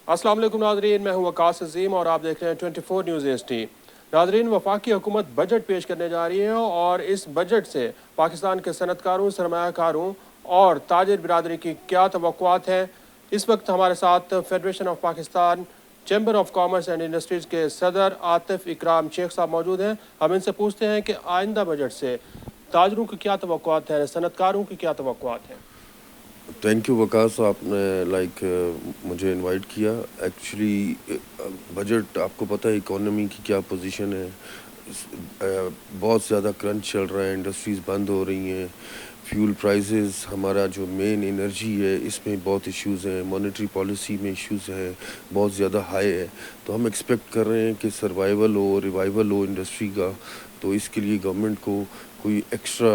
अस्सलाम वालेकुम नाज़रीन, मैं हूं वकास अज़ीम और आप देख रहे हैं 24 न्यूज़ एसटी। नाज़रीन, वफाकी हुकूमत बजट पेश करने जा रही है और इस बजट से पाकिस्तान के सनतकारों, सरमायाकारों और ताजिर बिरादरी की क्या तवक्कुआत हैं। इस वक्त हमारे साथ federation of Pakistan chamber of commerce and industries के सदर आतिफ इकराम शेख साहब मौजूद हैं। हम इनसे पूछते हैं कि आइंदा बजट से ताजरों की क्या तवक्कुआत हैं, सनतकारों की क्या तवक्कुआत हैं। थैंक यू वकास, आपने मुझे इनवाइट किया। एक्चुअली बजट आपको पता है इकोनॉमी की क्या पोजीशन है। बहुत ज़्यादा क्रंच चल रहा है, इंडस्ट्रीज़ बंद हो रही हैं, फ्यूल प्राइसेस, हमारा जो मेन एनर्जी है इसमें बहुत इश्यूज़ हैं, मॉनेटरी पॉलिसी में इश्यूज़ हैं, बहुत ज़्यादा हाई है। तो हम एक्सपेक्ट कर रहे हैं कि सर्वाइवल हो, रिवाइवल हो इंडस्ट्री का। तो इसके लिए गवर्नमेंट को कोई एक्स्ट्रा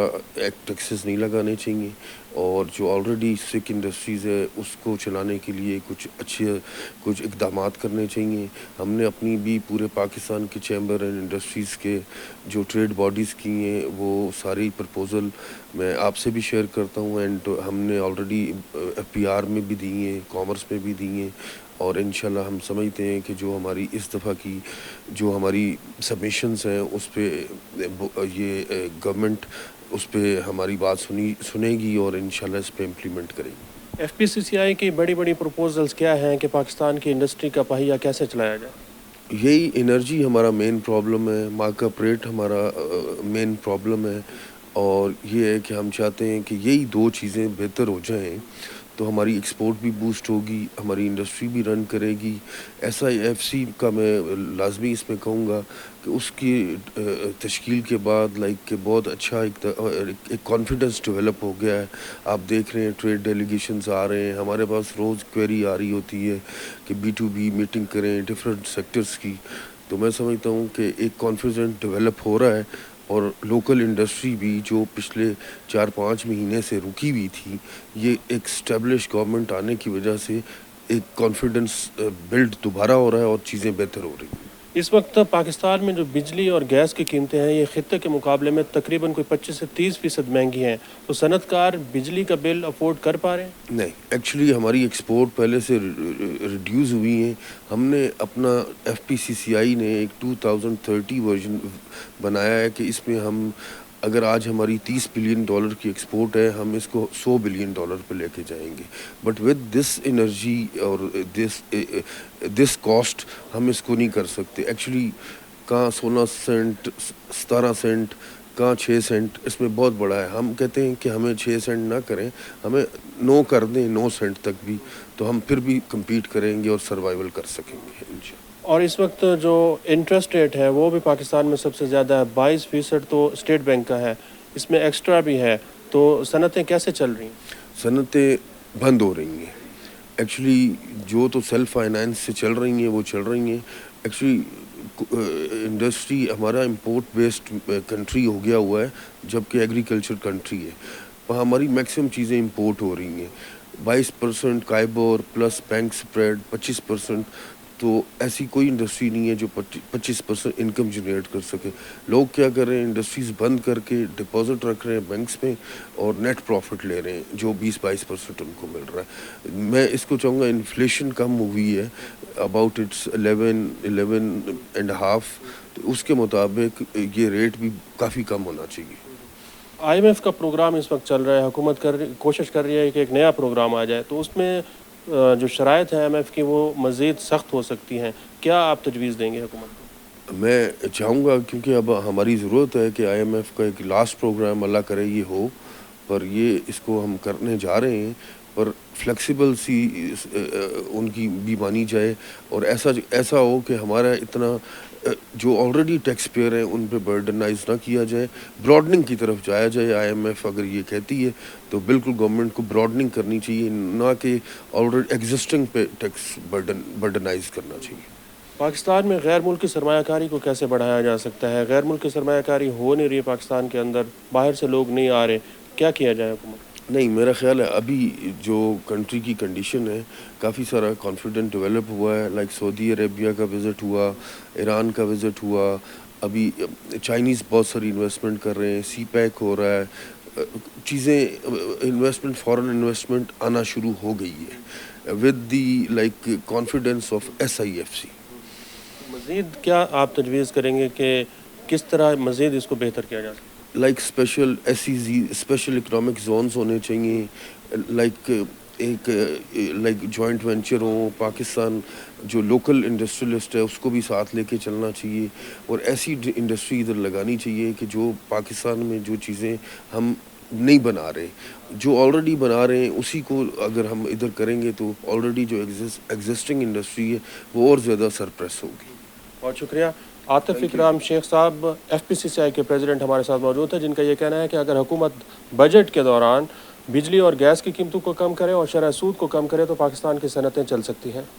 टैक्सेस नहीं लगाने चाहिए और जो ऑलरेडी सिक इंडस्ट्रीज़ है उसको चलाने के लिए कुछ इक़दामात करने चाहिए। हमने अपनी भी पूरे पाकिस्तान के चैम्बर एंड इंडस्ट्रीज़ के जो ट्रेड बॉडीज़ की हैं वो सारी प्रपोज़ल मैं आपसे भी शेयर करता हूँ एंड हमने ऑलरेडी PR में भी दी हैं, कॉमर्स में भी दी हैं और इंशाल्लाह हम समझते हैं कि जो हमारी इस दफ़ा की जो हमारी सबमिशंस हैं उस पे ये गवर्नमेंट उस पे हमारी बात सुनेगी और इंशाल्लाह इस पे इम्प्लीमेंट करेगी। FPCCI की बड़ी बड़ी प्रपोजल्स क्या हैं कि पाकिस्तान की इंडस्ट्री का पहिया कैसे चलाया जाए? यही एनर्जी हमारा मेन प्रॉब्लम है, मार्कअप रेट हमारा मेन प्रॉब्लम है और ये है कि हम चाहते हैं कि यही दो चीज़ें बेहतर हो जाएं तो हमारी एक्सपोर्ट भी बूस्ट होगी, हमारी इंडस्ट्री भी रन करेगी। SIFC का मैं लाजमी इसमें कहूँगा कि उसकी तश्कील के बाद कि बहुत अच्छा एक कॉन्फिडेंस डेवलप हो गया है। आप देख रहे हैं ट्रेड डेलीगेशंस आ रहे हैं, हमारे पास रोज़ क्वेरी आ रही होती है कि B2B मीटिंग करें डिफरेंट सेक्टर्स की। तो मैं समझता हूँ कि एक कॉन्फिडेंस डेवलप हो रहा है और लोकल इंडस्ट्री भी जो पिछले 4-5 महीने से रुकी हुई थी, ये एक स्टैब्लिश गवर्नमेंट आने की वजह से एक कॉन्फिडेंस बिल्ड दोबारा हो रहा है और चीज़ें बेहतर हो रही हैं। इस वक्त पाकिस्तान में जो बिजली और गैस की कीमतें हैं ये खित्ते के मुकाबले में तकरीबन कोई 25 से 30% महंगी हैं। तो सनतकार बिजली का बिल अफोर्ड कर पा रहे हैं? नहीं, एक्चुअली हमारी एक्सपोर्ट पहले से रिड्यूस हुई हैं। हमने अपना FPCCI ने एक 2030 वर्जन बनाया है कि इसमें हम अगर आज हमारी $30 बिलियन की एक्सपोर्ट है, हम इसको $100 बिलियन पे लेके जाएंगे। बट विद दिस एनर्जी और दिस कॉस्ट हम इसको नहीं कर सकते। एक्चुअली कहाँ 16 सेंट 17 सेंट कहाँ 6 सेंट, इसमें बहुत बड़ा है। हम कहते हैं कि हमें 6 सेंट ना करें, हमें 9 कर दें, 9 सेंट तक भी, तो हम फिर भी कम्पीट करेंगे और सर्वाइवल कर सकेंगे इंशाल्लाह। और इस वक्त जो इंटरेस्ट रेट है वो भी पाकिस्तान में सबसे ज़्यादा है, 22% तो स्टेट बैंक का है, इसमें एक्स्ट्रा भी है। तो सनतें कैसे चल रही हैं? सनतें बंद हो रही हैं। एक्चुअली जो तो सेल्फ फाइनेंस से चल रही हैं वो चल रही हैं। एक्चुअली इंडस्ट्री हमारा इंपोर्ट बेस्ड कंट्री हो गया हुआ है जबकि एग्रीकल्चर कंट्री है। वहाँ हमारी मैक्सिमम चीज़ें इंपोर्ट हो रही हैं। 22% काइबोर प्लस बैंक स्प्रेड 25%। तो ऐसी कोई इंडस्ट्री नहीं है जो 25% इनकम जनरेट कर सके। लोग क्या कर रहे हैं, इंडस्ट्रीज़ बंद करके डिपॉजिट रख रहे हैं बैंक्स में और नेट प्रॉफिट ले रहे हैं जो 20-22% उनको मिल रहा है। मैं इसको चाहूँगा इन्फ्लेशन कम हुई है, अबाउट इट्स 11 एंड हाफ, तो उसके मुताबिक ये रेट भी काफ़ी कम होना चाहिए। IMF का प्रोग्राम इस वक्त चल रहा है, हुकूमत कोशिश कर रही है कि एक नया प्रोग्राम आ जाए, तो उसमें जो शराइत है IMF की वो मज़ीद सख्त हो सकती हैं। क्या आप तजवीज़ देंगे हुकूमत को? मैं चाहूँगा क्योंकि अब हमारी ज़रूरत है कि IMF का एक लास्ट प्रोग्राम अल्लाह करे ये हो, पर ये इसको हम करने जा रहे हैं, पर फ्लेक्सिबल सी उनकी भी मानी जाए और ऐसा हो कि हमारा इतना जो ऑलरेडी टैक्स पेयर हैं उन पे बर्डनाइज ना किया जाए, ब्रॉडनिंग की तरफ जाया जाए। IMF अगर ये कहती है तो बिल्कुल गवर्नमेंट को ब्रॉडनिंग करनी चाहिए, ना कि ऑलरेडी एग्जिस्टिंग पे टैक्स बर्डनाइज करना चाहिए। पाकिस्तान में गैर मुल्की सरमायाकारी को कैसे बढ़ाया जा सकता है? गैर मुल्की सरमायाकारी हो नहीं रही है पाकिस्तान के अंदर, बाहर से लोग नहीं आ रहे, क्या किया जाए हुकूमत? नहीं, मेरा ख़्याल है अभी जो कंट्री की कंडीशन है काफ़ी सारा कॉन्फिडेंट डेवलप हुआ है। सऊदी अरेबिया का विज़िट हुआ, ईरान का विज़िट हुआ, अभी चाइनीज़ बहुत सारी इन्वेस्टमेंट कर रहे हैं, CPEC हो रहा है, चीज़ें इन्वेस्टमेंट फॉरेन इन्वेस्टमेंट आना शुरू हो गई है। with the like confidence of SIFC. مزید کیا آپ تجویز کریں گے کہ کس طرح مزید اس کو بہتر کیا جا سکتا ہے؟ Like special SEZ special economic zones ہونے چاہیے، لائک ایک لائک جوائنٹ وینچر ہو، پاکستان جو لوکل انڈسٹریلسٹ ہے اس کو بھی ساتھ لے کے چلنا چاہیے، اور ایسی انڈسٹری ادھر لگانی چاہیے کہ جو پاکستان میں جو چیزیں ہم نہیں بنا رہے، جو آلریڈی بنا رہے ہیں اسی کو اگر ہم ادھر کریں گے تو آلریڈی جو ایگزسٹنگ انڈسٹری ہے وہ اور زیادہ سرپریس ہوگی. بہت شکریہ. عاطف اکرام شیخ صاحب FPCCI کے پریزیڈنٹ ہمارے ساتھ موجود ہیں، جن کا یہ کہنا ہے کہ اگر حکومت بجٹ کے دوران بجلی اور گیس کی قیمتوں کو کم کرے اور شرح سود کو کم کرے تو پاکستان کی صنعتیں چل سکتی ہیں.